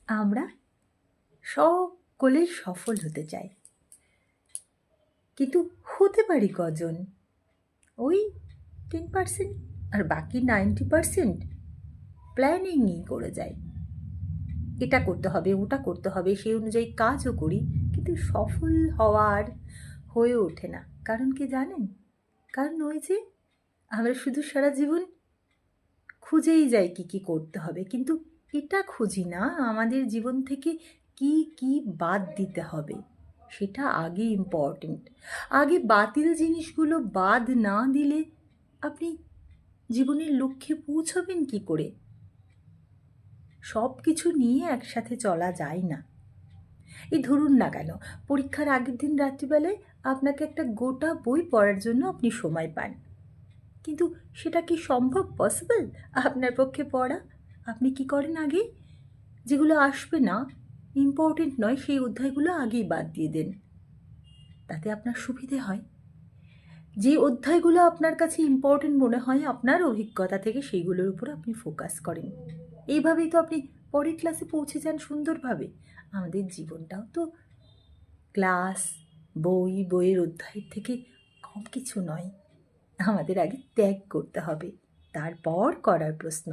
আমরা সকলেই সফল হতে চাই, কিন্তু হতে পারি কজন? ওই 10%, আর বাকি 90% প্ল্যানিংই করে যায়। এটা করতে হবে, ওটা করতে হবে, সেই অনুযায়ী কাজও করি, কিন্তু সফল হওয়ার হয়ে ওঠে না। কারণ কি জানেন? কারণ ওই যে আমরা শুধু সারা জীবন খুঁজেই যাই কী কী করতে হবে, কিন্তু এটা খুঁজি না আমাদের জীবন থেকে কি কি বাদ দিতে হবে। সেটা আগে ইম্পর্টেন্ট। আগে বাতিল জিনিসগুলো বাদ না দিলে আপনি জীবনের লক্ষ্যে পৌঁছবেন কি করে? সব কিছু নিয়ে একসাথে চলা যায় না। এই ধরুন না কেন, পরীক্ষার আগের দিন রাত্রিবেলায় আপনাকে একটা গোটা বই পড়ার জন্য আপনি সময় পান, কিন্তু সেটা কি সম্ভব, পসিবল আপনার পক্ষে পড়া? আপনি কি করেন? আগে যেগুলো আসবে না, ইম্পর্টেন্ট নয়, সেই অধ্যায়গুলো আগেই বাদ দিয়ে দেন। তাতে আপনার সুবিধে হয়। যে অধ্যায়গুলো আপনার কাছে ইম্পর্টেন্ট মনে হয় আপনার অভিজ্ঞতা থেকে, সেইগুলোর উপর আপনি ফোকাস করেন। এইভাবেই তো আপনি পরের ক্লাসে পৌঁছে যান সুন্দরভাবে। আমাদের জীবনটাও তো ক্লাস, বইয়ের অধ্যায়ের থেকে কম কিছু নয়। আমাদের আগে ত্যাগ করতে হবে, তারপর করার প্রশ্ন।